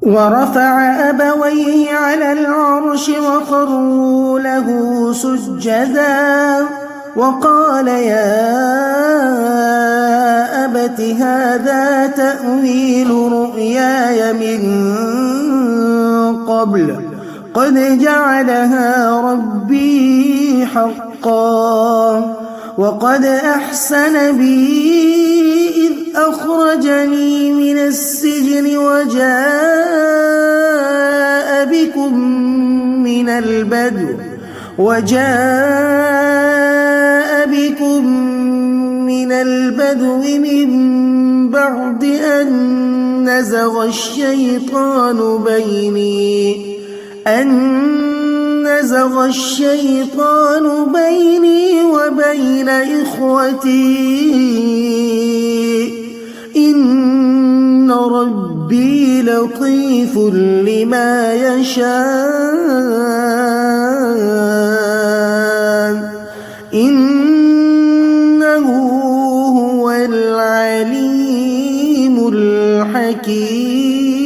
ورفع أبويه على العرش وخروا له سجدا وقال يا أبت هذا تأويل رؤياي من قبل قد جعلها ربي حقا وقد أحسن بي إذ أخرجني من السجن وجاء بكم من البدو من بعد أن نزغ الشيطان بيني وبين إخوتي إن ربي لطيف لما يشاء إنه هو العليم الحكيم.